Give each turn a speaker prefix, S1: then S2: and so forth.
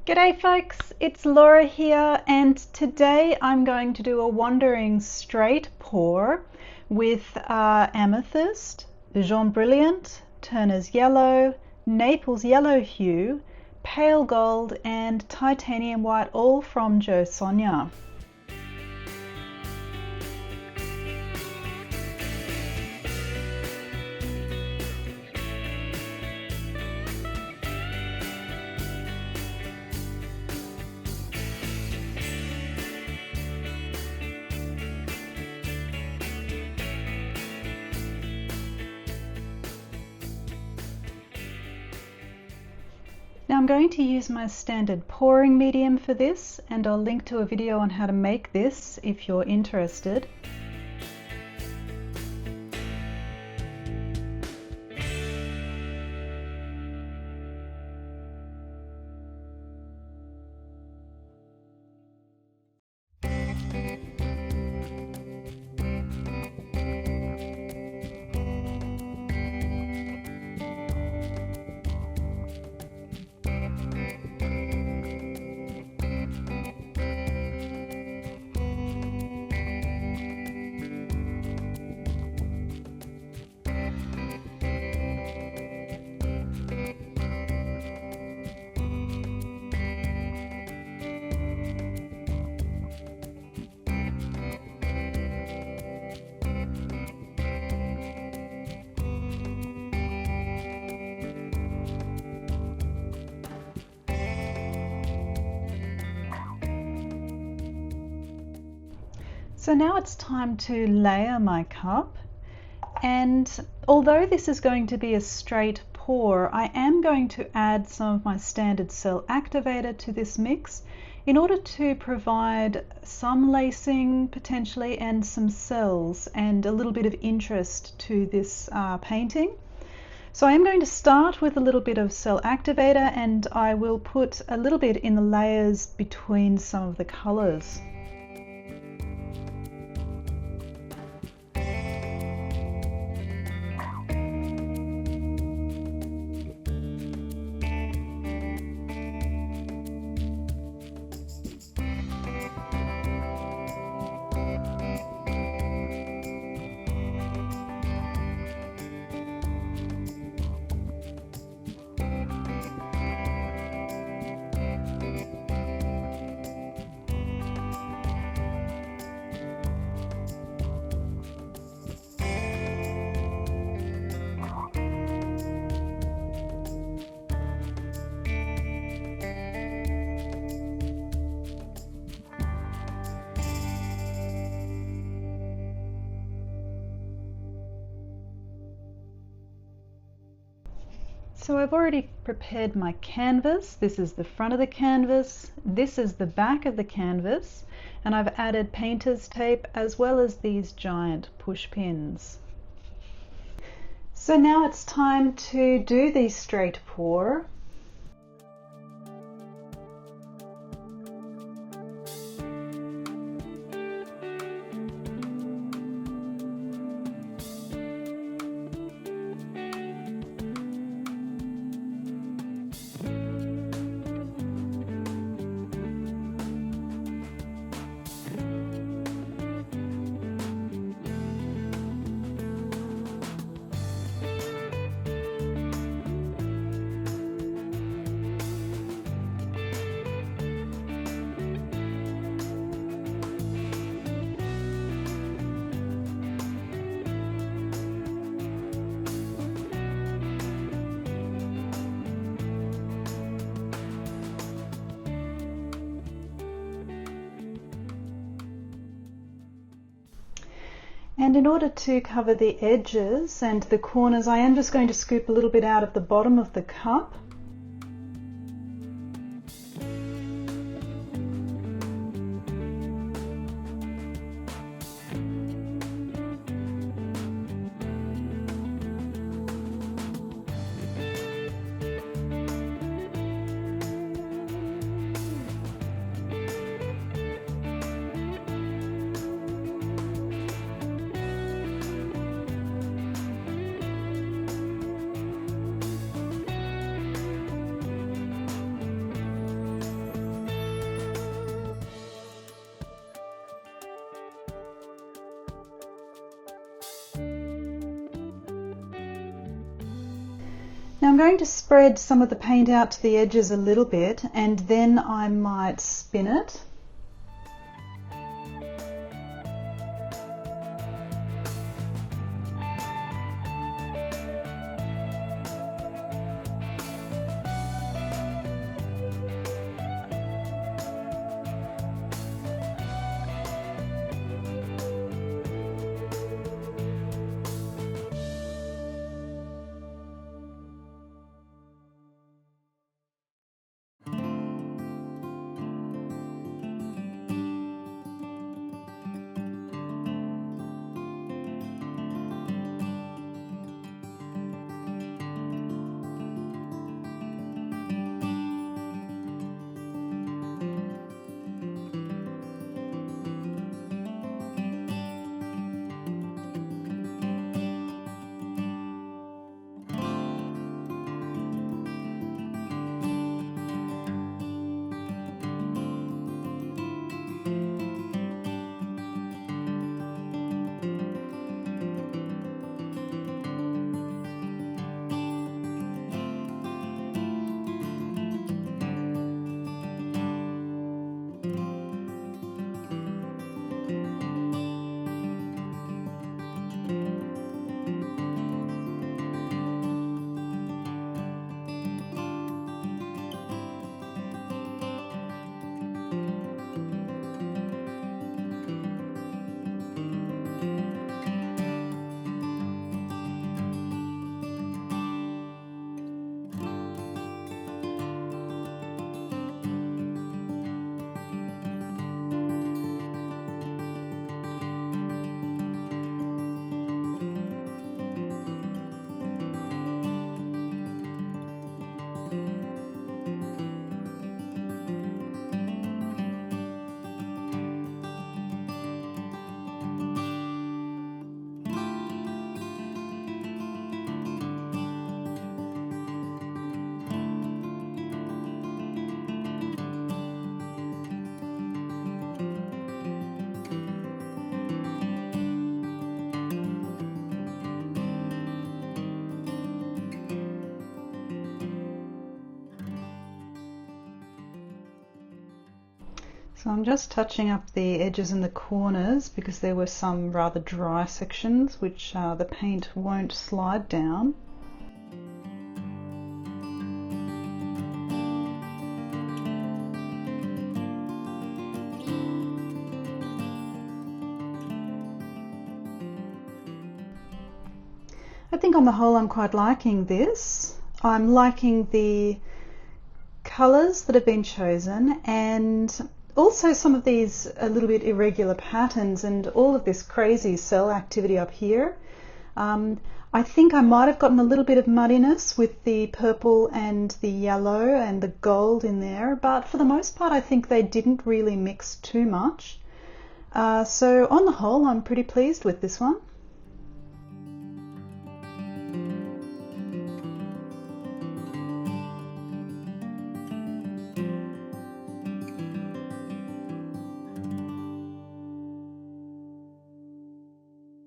S1: G'day folks, it's Laura here, and today I'm going to do a wandering straight pour with amethyst, jaune brilliant, Turner's yellow, Naples yellow hue, pale gold and titanium white, all from Jo Sonja. Now I'm going to use my standard pouring medium for this, and I'll link to a video on how to make this if you're interested. So now it's time to layer my cup, and although this is going to be a straight pour, I am going to add some of my standard cell activator to this mix in order to provide some lacing potentially and some cells and a little bit of interest to this painting. So I am going to start with a little bit of cell activator, and I will put a little bit in the layers between some of the colors. So I've already prepared my canvas. This is the front of the canvas, this is the back of the canvas, and I've added painter's tape as well as these giant push pins. So now it's time to do the straight pour. And in order to cover the edges and the corners, I am just going to scoop a little bit out of the bottom of the cup. Now I'm going to spread some of the paint out to the edges a little bit, and then I might spin it. So I'm just touching up the edges and the corners because there were some rather dry sections which the paint won't slide down. I think on the whole I'm quite liking this. I'm liking the colours that have been chosen, and also some of these a little bit irregular patterns and all of this crazy cell activity up here. I think I might have gotten a little bit of muddiness with the purple and the yellow and the gold in there, but for the most part I think they didn't really mix too much. So on the whole I'm pretty pleased with this one.